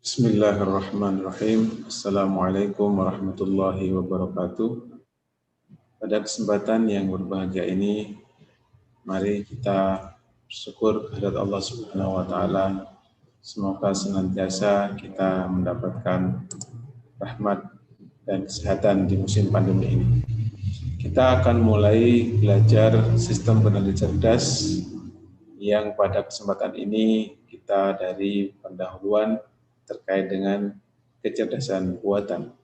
Bismillahirrahmanirrahim. Assalamualaikum warahmatullahi wabarakatuh. Pada kesempatan yang berbahagia ini, mari kita bersyukur kehadirat Allah Subhanahu wa taala. Semoga senantiasa kita mendapatkan rahmat dan kesehatan di musim pandemi ini. Kita akan mulai belajar sistem kendali cerdas yang pada kesempatan ini kita dari pendahuluan terkait dengan kecerdasan buatan.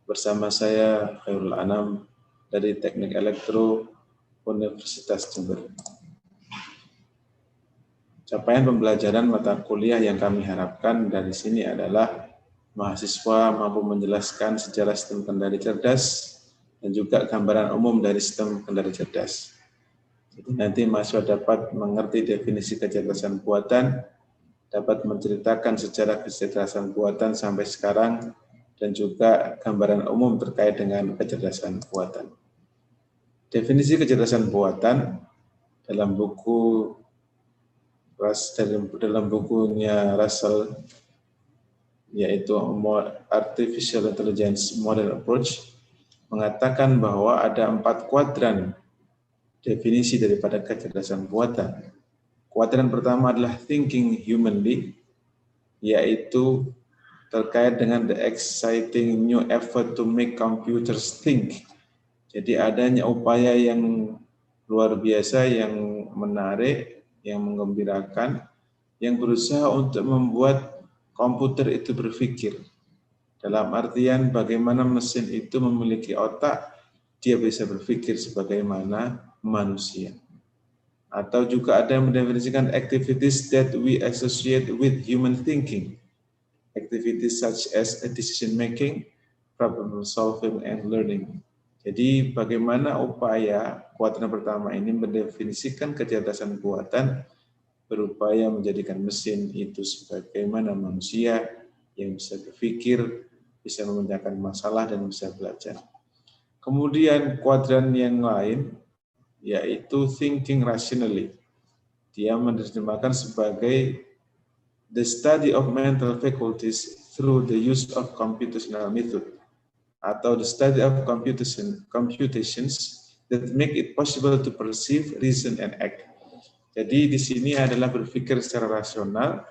Bersama saya Khairul Anam dari Teknik Elektro Universitas Jember. Capaian pembelajaran mata kuliah yang kami harapkan dari sini adalah mahasiswa mampu menjelaskan sejarah sistem kendali cerdas dan juga gambaran umum dari sistem kendali cerdas. Jadi nanti mahasiswa dapat mengerti definisi kecerdasan buatan, dapat menceritakan sejarah kecerdasan buatan sampai sekarang, dan juga gambaran umum terkait dengan kecerdasan buatan. Definisi kecerdasan buatan dalam bukunya Russell, yaitu Artificial Intelligence Model Approach, mengatakan bahwa ada 4 kuadran definisi daripada kecerdasan buatan. Kuadran pertama adalah thinking humanly, yaitu terkait dengan the exciting new effort to make computers think. Jadi adanya upaya yang luar biasa, yang menarik, yang menggembirakan, yang berusaha untuk membuat komputer itu berpikir. Dalam artian bagaimana mesin itu memiliki otak, dia bisa berpikir sebagaimana manusia. Atau juga ada yang mendefinisikan activities that we associate with human thinking. Activities such as decision making, problem solving, and learning. Jadi bagaimana upaya kuadran pertama ini mendefinisikan kecerdasan buatan, berupaya menjadikan mesin itu sebagaimana manusia yang bisa berpikir, bisa memecahkan masalah, dan bisa belajar. Kemudian kuadran yang lain, yaitu thinking rationally. Dia menerjemahkan sebagai the study of mental faculties through the use of computational method, atau the study of computations that make it possible to perceive, reason, and act. Jadi di sini adalah berpikir secara rasional,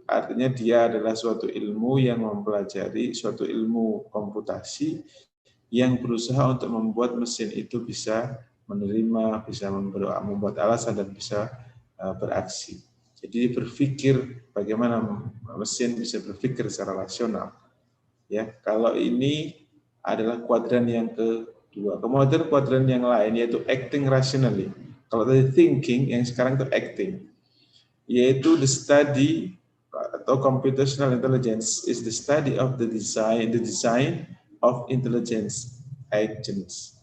artinya dia adalah suatu ilmu yang mempelajari suatu ilmu komputasi yang berusaha untuk membuat mesin itu bisa menerima, bisa membuat alasan, dan bisa beraksi. Jadi berpikir bagaimana mesin bisa berpikir secara rasional. Ya, kalau ini adalah kuadran yang kedua. Kemudian kuadran yang lain yaitu acting rationally. Kalau tadi thinking, yang sekarang itu acting, yaitu the study atau computational intelligence is the study of the design of intelligence agents.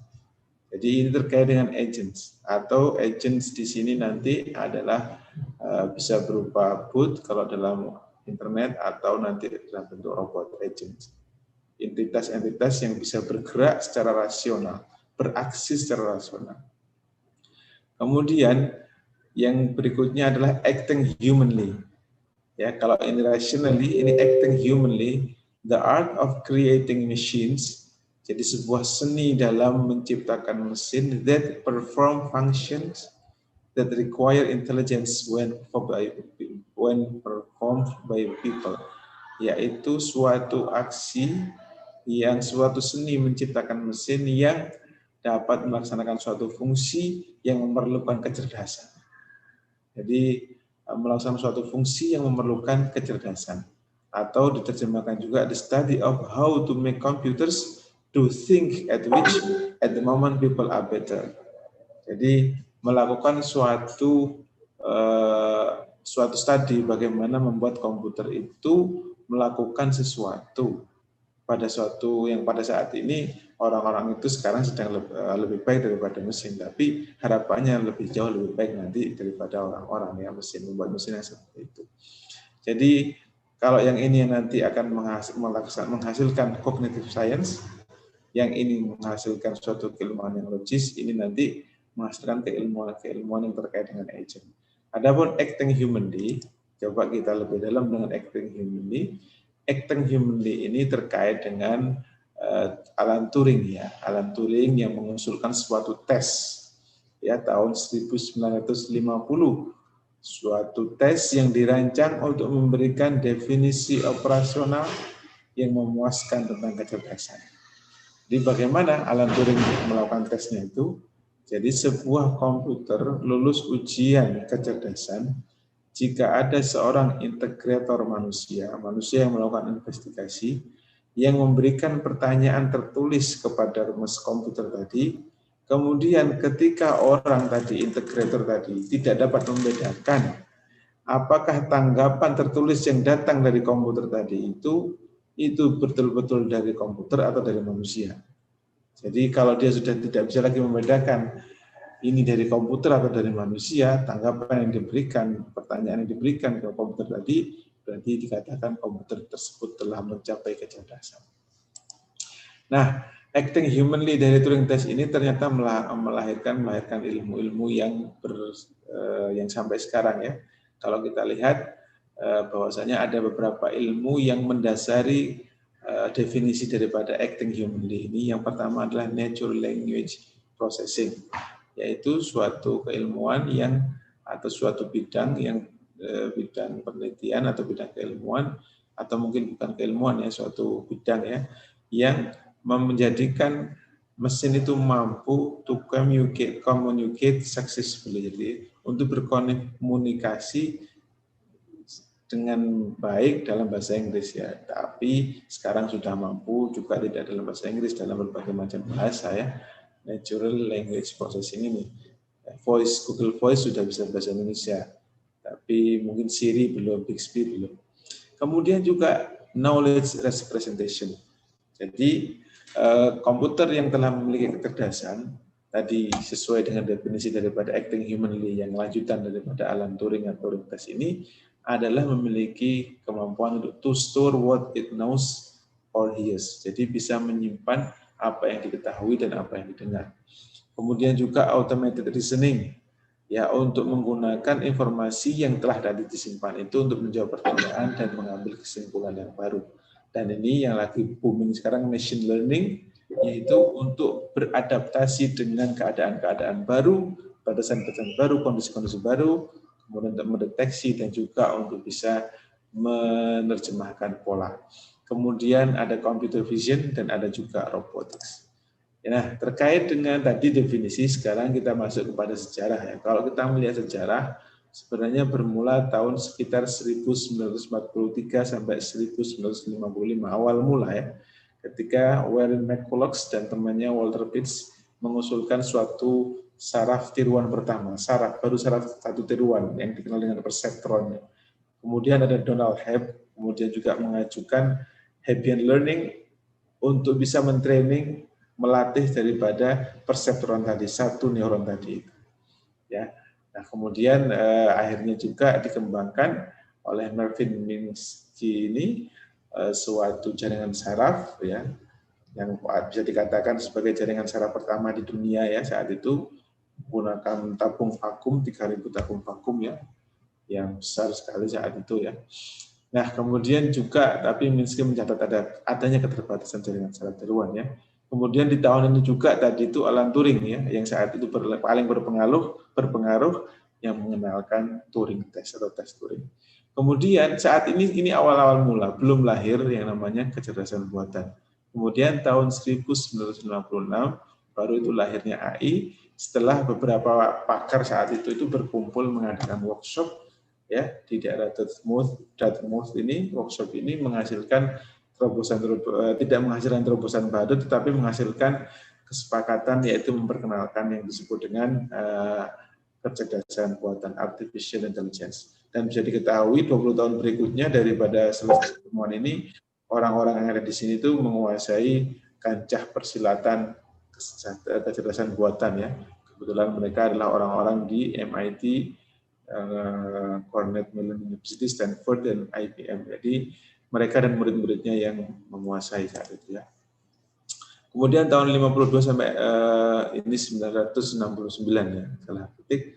Jadi ini terkait dengan agents, atau agents di sini nanti adalah bisa berupa bot kalau dalam internet, atau nanti dalam bentuk robot agents. Entitas-entitas yang bisa bergerak secara rasional, beraksi secara rasional. Kemudian yang berikutnya adalah acting humanly. Ya, kalau ini rationally, ini acting humanly, the art of creating machines. Jadi sebuah seni dalam menciptakan mesin that perform functions that require intelligence when performed by people, yaitu suatu aksi yang suatu seni menciptakan mesin yang dapat melaksanakan suatu fungsi yang memerlukan kecerdasan. Jadi melaksanakan suatu fungsi yang memerlukan kecerdasan, atau diterjemahkan juga the study of how to make computers to think at the moment people are better. Jadi melakukan suatu studi bagaimana membuat komputer itu melakukan sesuatu pada saat ini orang-orang itu sekarang sedang lebih baik daripada mesin, tapi harapannya lebih jauh lebih baik nanti daripada orang-orang yang membuat mesin yang seperti itu. Jadi kalau yang ini nanti akan menghasilkan cognitive science, yang ini menghasilkan suatu keilmuan yang logis, ini nanti menghasilkan keilmuan yang terkait dengan agent. Adapun acting humanly, Coba kita lebih dalam dengan acting humanly. Acting humanly ini terkait dengan Alan Turing ya. Alan Turing yang mengusulkan suatu tes ya tahun 1950. Suatu tes yang dirancang untuk memberikan definisi operasional yang memuaskan tentang kecerdasan. Jadi bagaimana Alan Turing melakukan tesnya itu? Jadi sebuah komputer lulus ujian kecerdasan jika ada seorang integrator manusia yang melakukan investigasi, yang memberikan pertanyaan tertulis kepada rumus komputer tadi, kemudian ketika orang tadi, integrator tadi, tidak dapat membedakan apakah tanggapan tertulis yang datang dari komputer tadi itu betul-betul dari komputer atau dari manusia. Jadi kalau dia sudah tidak bisa lagi membedakan ini dari komputer atau dari manusia, tanggapan yang diberikan, pertanyaan yang diberikan ke komputer tadi, berarti dikatakan komputer tersebut telah mencapai kecerdasan. Nah, acting humanly dari Turing test ini ternyata melahirkan ilmu-ilmu yang sampai sekarang ya. Kalau kita lihat bahwasanya ada beberapa ilmu yang mendasari definisi daripada acting humanly ini. Yang pertama adalah natural language processing, yaitu suatu keilmuan atau suatu bidang bidang penelitian atau bidang keilmuan, atau mungkin bukan keilmuan ya, suatu bidang ya, yang menjadikan mesin itu mampu to communicate successfully, jadi untuk berkomunikasi dengan baik dalam bahasa Inggris ya. Tapi sekarang sudah mampu juga tidak dalam bahasa Inggris, dalam berbagai macam bahasa ya. Natural language processing ini. Google Voice sudah bisa bahasa Indonesia, tapi mungkin Siri belum, Bixby belum. Kemudian juga knowledge representation. Jadi komputer yang telah memiliki kecerdasan tadi sesuai dengan definisi daripada acting humanly yang lanjutan daripada Alan Turing atau Turing test ini adalah memiliki kemampuan untuk to store what it knows or hears. Jadi bisa menyimpan apa yang diketahui dan apa yang didengar. Kemudian juga automated reasoning, ya, untuk menggunakan informasi yang telah tadi disimpan itu untuk menjawab pertanyaan dan mengambil kesimpulan yang baru. Dan ini yang lagi booming sekarang, machine learning, yaitu untuk beradaptasi dengan keadaan-keadaan baru, batasan-batasan baru, kondisi-kondisi baru, kemudian untuk mendeteksi dan juga untuk bisa menerjemahkan pola. Kemudian ada computer vision dan ada juga robotics. Nah, terkait dengan tadi definisi, sekarang kita masuk kepada sejarah ya. Kalau kita melihat sejarah, sebenarnya bermula tahun sekitar 1943 sampai 1955 awal mula ya. Ketika Warren McCulloch dan temannya Walter Pitts mengusulkan suatu saraf tiruan pertama, saraf satu tiruan yang dikenal dengan perseptron. Kemudian ada Donald Hebb, kemudian juga mengajukan Hebbian learning untuk bisa mentraining, melatih daripada perseptron tadi, satu neuron tadi. Ya. Nah, kemudian akhirnya juga dikembangkan oleh Marvin Minsky ini suatu jaringan saraf ya, yang bisa dikatakan sebagai jaringan saraf pertama di dunia ya saat itu, menggunakan tabung vakum, 3.000 tabung vakum ya, yang besar sekali saat itu ya. Nah, kemudian juga tapi Minsky mencatat adanya keterbatasan jaringan saraf tiruan ya. Kemudian di tahun ini juga tadi itu Alan Turing ya, yang saat itu paling berpengaruh yang mengenalkan Turing test atau tes Turing. Kemudian saat ini awal-awal mula, belum lahir yang namanya kecerdasan buatan. Kemudian tahun 1996 baru itu lahirnya AI, setelah beberapa pakar saat itu berkumpul mengadakan workshop ya di daerah Dartmouth ini. Workshop ini menghasilkan tidak menghasilkan terobosan baru, tetapi menghasilkan kesepakatan, yaitu memperkenalkan yang disebut dengan kecerdasan buatan artificial intelligence. Dan bisa diketahui 20 tahun berikutnya daripada selesai pertemuan ini, orang-orang yang ada di sini itu menguasai kancah persilatan kecerdasan buatan ya. Kebetulan mereka adalah orang-orang di MIT, Cornell University, Stanford, dan IBM. Jadi mereka dan murid-muridnya yang menguasai saat itu ya. Kemudian tahun 52 sampai ini 969 ya, salah ketik.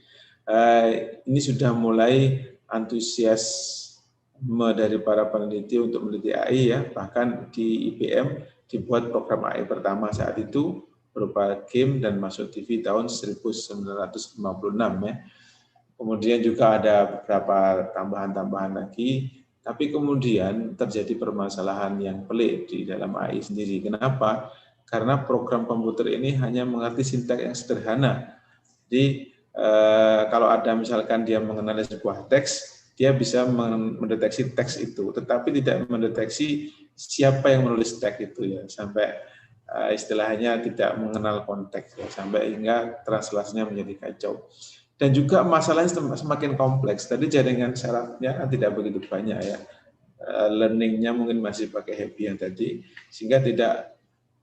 Ini sudah mulai antusiasme dari para peneliti untuk meneliti AI ya. Bahkan di IBM dibuat program AI pertama saat itu berupa game dan masuk TV tahun 1956 ya. Kemudian juga ada beberapa tambahan-tambahan lagi, tapi kemudian terjadi permasalahan yang pelik di dalam AI sendiri. Kenapa? Karena program komputer ini hanya mengerti sintaks yang sederhana. Jadi kalau ada misalkan dia mengenali sebuah teks, dia bisa mendeteksi teks itu, tetapi tidak mendeteksi siapa yang menulis teks itu ya, sampai istilahnya tidak mengenal konteks ya, sampai hingga translasinya menjadi kacau. Dan juga masalahnya semakin kompleks. Tadi jaringan syaratnya tidak begitu banyak ya. Learningnya mungkin masih pakai happy yang tadi, sehingga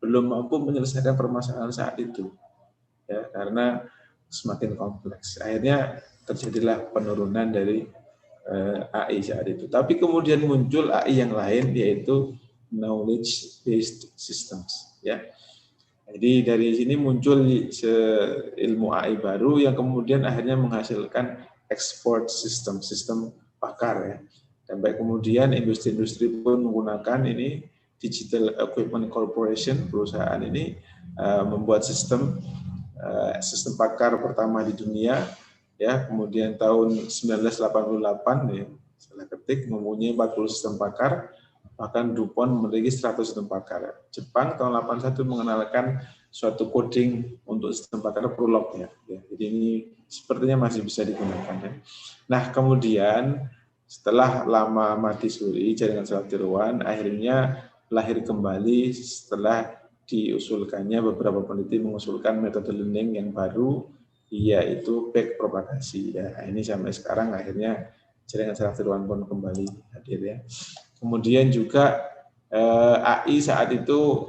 belum mampu menyelesaikan permasalahan saat itu. Ya, karena semakin kompleks. Akhirnya terjadilah penurunan dari AI saat itu. Tapi kemudian muncul AI yang lain, yaitu knowledge based systems. Ya. Jadi dari sini muncul ilmu AI baru yang kemudian akhirnya menghasilkan export system, sistem pakar ya. Dan baik kemudian industri-industri pun menggunakan ini, Digital Equipment Corporation, perusahaan ini membuat sistem pakar pertama di dunia ya. Kemudian tahun 1988 ya, salah ketik, mempunyai 40 sistem pakar. Bahkan DuPont memiliki 100 sistem pakar. Jepang tahun 81 mengenalkan suatu coding untuk sistem pakar Prolog ya. Jadi ini sepertinya masih bisa digunakan ya. Nah, kemudian setelah lama mati suri jaringan saraf tiruan, akhirnya lahir kembali setelah diusulkannya, beberapa peneliti mengusulkan metode learning yang baru, yaitu backpropagasi ya. Ini sampai sekarang akhirnya jaringan saraf tiruan pun kembali hadir ya. Kemudian juga AI saat itu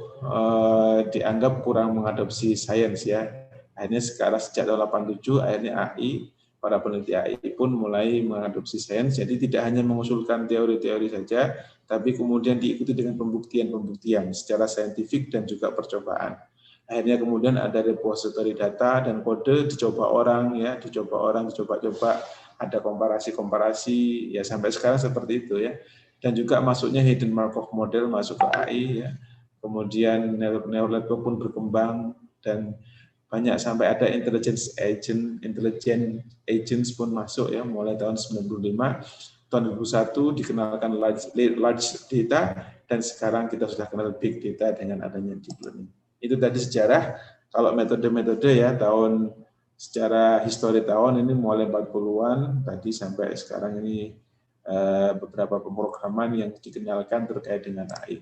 dianggap kurang mengadopsi sains ya. Akhirnya sekarang sejak tahun 87 akhirnya AI, para peneliti AI pun mulai mengadopsi sains. Jadi tidak hanya mengusulkan teori-teori saja, tapi kemudian diikuti dengan pembuktian-pembuktian secara saintifik dan juga percobaan. Akhirnya kemudian ada repository data dan kode dicoba orang ya, dicoba-coba, ada komparasi-komparasi ya, sampai sekarang seperti itu ya. Dan juga masuknya hidden Markov model masuk ke AI ya. Kemudian neural network pun berkembang dan banyak, sampai ada intelligence agents pun masuk ya, mulai tahun 95. Tahun 2001 dikenalkan large data, dan sekarang kita sudah kenal big data dengan adanya deep learning. Itu tadi sejarah. Kalau metode-metode ya, secara histori tahun ini mulai 40-an tadi sampai sekarang ini beberapa pemrograman yang dikenalkan terkait dengan AI.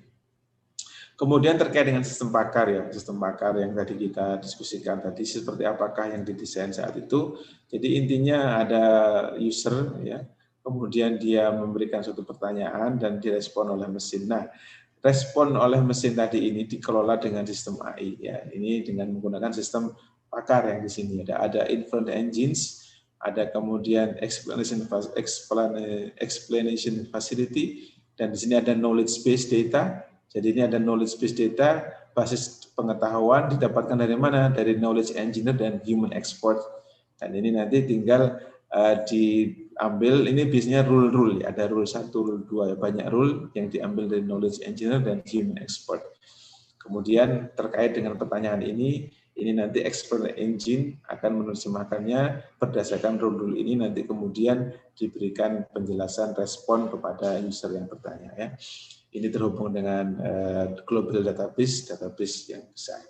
Kemudian terkait dengan sistem pakar ya, sistem pakar yang tadi kita diskusikan tadi, seperti apakah yang didesain saat itu. Jadi intinya ada user ya, kemudian dia memberikan suatu pertanyaan dan direspon oleh mesin. Nah, respon oleh mesin tadi ini dikelola dengan sistem AI ya. Ini dengan menggunakan sistem pakar yang di sini ada inference engines, ada kemudian explanation facility, dan di sini ada knowledge base data. Jadi ini ada knowledge base data, basis pengetahuan didapatkan dari mana? Dari knowledge engineer dan human expert. Dan ini nanti tinggal diambil, ini biasanya rule, ada rule 1, rule 2, ya, banyak rule yang diambil dari knowledge engineer dan human expert. Kemudian terkait dengan pertanyaan ini nanti expert engine akan menerjemahkannya berdasarkan rule ini, nanti kemudian diberikan penjelasan respon kepada user yang bertanya ya. Ini terhubung dengan global database yang besar.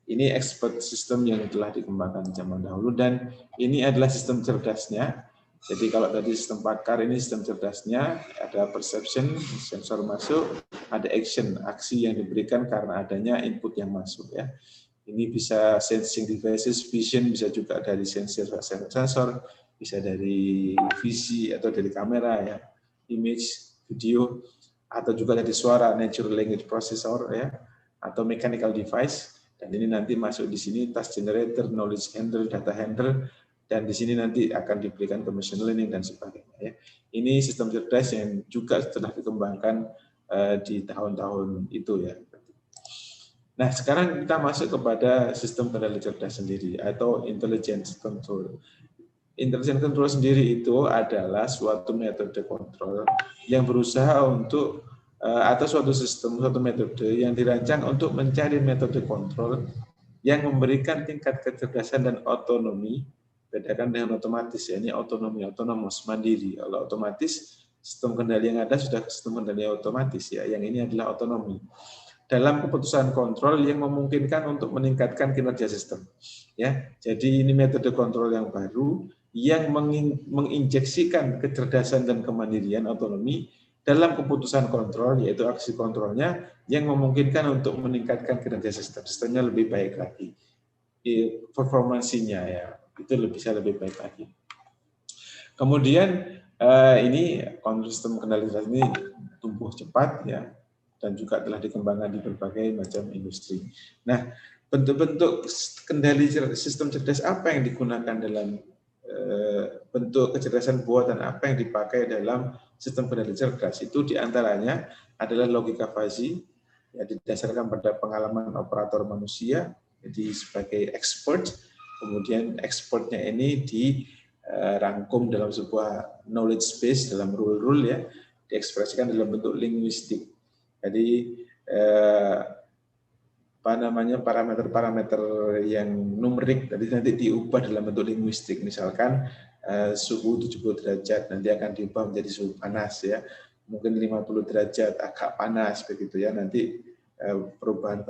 Ini expert system yang telah dikembangkan zaman dahulu, dan ini adalah sistem cerdasnya. Jadi kalau tadi sistem pakar, ini sistem cerdasnya, ada perception, sensor masuk, ada action, aksi yang diberikan karena adanya input yang masuk ya. Ini bisa sensing devices, vision, bisa juga dari sensor, bisa dari visi atau dari kamera ya, image, video, atau juga dari suara, natural language processor ya, atau mechanical device. Dan ini nanti masuk di sini task generator, knowledge handler, data handler, dan di sini nanti akan diberikan ke machine learning dan sebagainya ya. Ini sistem cerdas yang juga telah dikembangkan di tahun-tahun itu ya. Nah, sekarang kita masuk kepada sistem kendali cerdas sendiri atau intelligence control. intelligent control sendiri itu adalah suatu metode kontrol yang berusaha untuk atau suatu sistem, suatu metode yang dirancang untuk mencari metode kontrol yang memberikan tingkat kecerdasan dan otonomi. Bedakan dengan otomatis, ya ini otonomi, otonomos, mandiri. Kalau otomatis sistem kendali yang ada sudah sistem kendali otomatis, ya. Yang ini adalah otonomi. Dalam keputusan kontrol yang memungkinkan untuk meningkatkan kinerja sistem. Ya, jadi ini metode kontrol yang baru yang menginjeksikan kecerdasan dan kemandirian otonomi dalam keputusan kontrol, yaitu aksi kontrolnya yang memungkinkan untuk meningkatkan kinerja sistem. Sistemnya lebih baik lagi. Performansinya ya, itu bisa lebih baik lagi. Kemudian ini sistem kendali ini tumbuh cepat ya, dan juga telah dikembangkan di berbagai macam industri. Nah, bentuk-bentuk kendali sistem cerdas apa yang digunakan dalam bentuk kecerdasan buatan apa yang dipakai dalam sistem kendali cerdas itu diantaranya adalah logika fuzzy, ya, didasarkan pada pengalaman operator manusia, jadi sebagai expert, kemudian expertnya ini dirangkum dalam sebuah knowledge base, dalam rule-rule ya, diekspresikan dalam bentuk linguistik. Jadi parameter-parameter yang numerik tadi nanti diubah dalam bentuk linguistik. Misalkan suhu 70 derajat nanti akan diubah menjadi suhu panas ya. Mungkin 50 derajat agak panas begitu ya. Nanti perubahan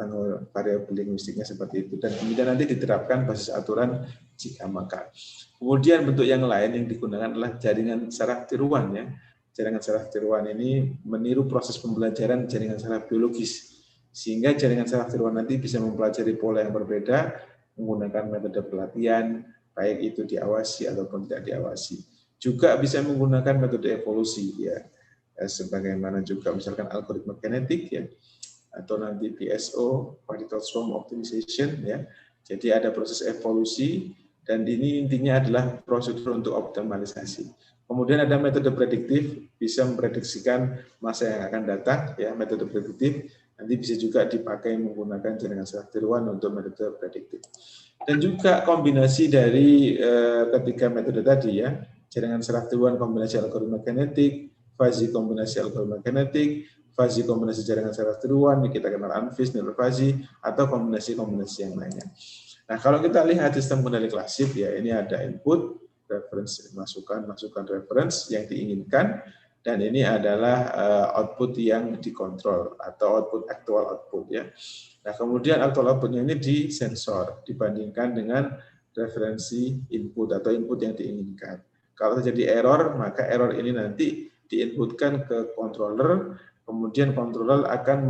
variabel linguistiknya seperti itu, dan kemudian nanti diterapkan basis aturan jika maka. Kemudian bentuk yang lain yang digunakan adalah jaringan saraf tiruan ya. Jaringan saraf tiruan ini meniru proses pembelajaran jaringan saraf biologis, sehingga jaringan saraf tiruan nanti bisa mempelajari pola yang berbeda menggunakan metode pelatihan, baik itu diawasi ataupun tidak diawasi. Juga bisa menggunakan metode evolusi ya, sebagaimana juga misalkan algoritma genetik ya, atau nanti PSO, partial swarm optimization ya. Jadi ada proses evolusi, dan ini intinya adalah prosedur untuk optimalisasi. Kemudian ada metode prediktif, bisa memprediksikan masa yang akan datang ya, metode prediktif. Nanti bisa juga dipakai menggunakan jaringan saraf tiruan untuk metode prediktif. Dan juga kombinasi dari ketiga metode tadi ya, jaringan saraf tiruan kombinasi algoritma genetik, fuzzy kombinasi algoritma genetik, fuzzy kombinasi jaringan saraf tiruan, kita kenal unfazed, neural fuzzy, atau kombinasi-kombinasi yang lainnya. Nah, kalau kita lihat sistem kendali klasik ya, ini ada input, reference, masukan reference yang diinginkan, dan ini adalah output yang dikontrol atau output actual output ya. Nah, kemudian actual outputnya ini disensor dibandingkan dengan referensi input atau input yang diinginkan. Kalau terjadi error, maka error ini nanti diinputkan ke controller, kemudian controller akan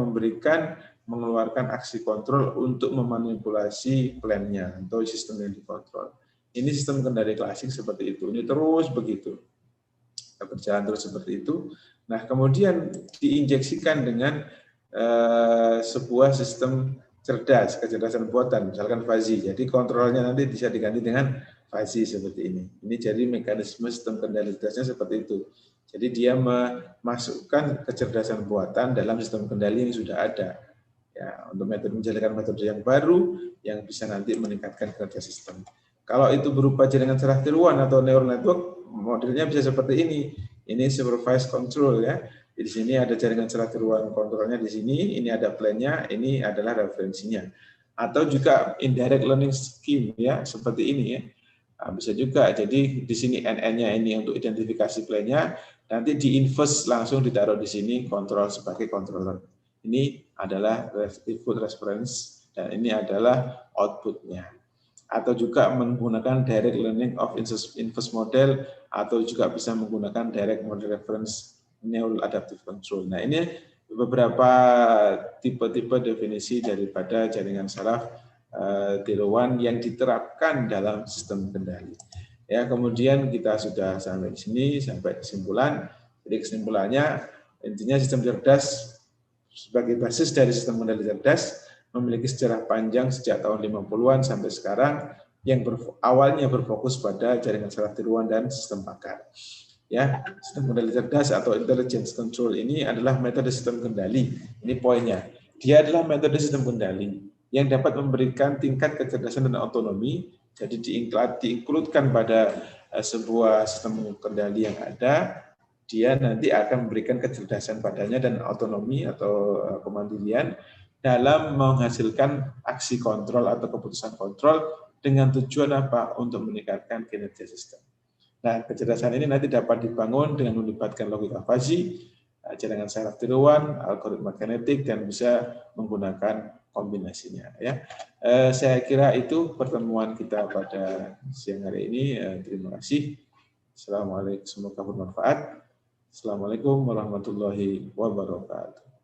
mengeluarkan aksi kontrol untuk memanipulasi plan-nya atau sistem yang dikontrol. Ini sistem kendali klasik seperti itu. Ini terus begitu. Berjalan terus seperti itu. Nah, kemudian diinjeksikan dengan sebuah sistem cerdas, kecerdasan buatan, misalkan fuzzy. Jadi kontrolnya nanti bisa diganti dengan fuzzy seperti ini. Ini jadi mekanisme sistem kendali cerdasnya seperti itu. Jadi dia memasukkan kecerdasan buatan dalam sistem kendali yang sudah ada. Ya, untuk menjalankan metode yang baru yang bisa nanti meningkatkan kinerja sistem. Kalau itu berupa jaringan saraf tiruan atau neural network, modelnya bisa seperti ini. Ini supervised control ya. Di sini ada jaringan saraf tiruan kontrolnya di sini, ini ada plan-nya, ini adalah referensinya. Atau juga indirect learning scheme ya, seperti ini ya. Nah, bisa juga. Jadi di sini NN-nya ini untuk identifikasi plan-nya, nanti di-inverse langsung ditaruh di sini kontrol sebagai controller. Ini adalah input reference dan ini adalah output-nya. Atau juga menggunakan direct learning of inverse model, atau juga bisa menggunakan direct model reference neural adaptive control. Nah, ini beberapa tipe-tipe definisi daripada jaringan saraf tiruan yang diterapkan dalam sistem kendali. Ya, kemudian kita sudah sampai di sini, sampai kesimpulan. Jadi kesimpulannya, intinya sistem cerdas sebagai basis dari sistem kendali cerdas memiliki sejarah panjang sejak tahun 50-an sampai sekarang, yang awalnya berfokus pada jaringan saraf tiruan dan sistem pakar. Ya, sistem kendali cerdas atau intelligence control ini adalah metode sistem kendali. Ini poinnya. Dia adalah metode sistem kendali yang dapat memberikan tingkat kecerdasan dan otonomi. Jadi diinkludkan pada sebuah sistem kendali yang ada, dia nanti akan memberikan kecerdasan padanya dan otonomi atau kemandirian dalam menghasilkan aksi kontrol atau keputusan kontrol dengan tujuan apa? Untuk meningkatkan kinerja sistem. Nah, kecerdasan ini nanti dapat dibangun dengan melibatkan logika fuzzy, jaringan saraf tiruan, algoritma kinetik, dan bisa menggunakan kombinasinya. Ya, saya kira itu pertemuan kita pada siang hari ini. Terima kasih. Assalamualaikum, semoga bermanfaat. Assalamualaikum warahmatullahi wabarakatuh.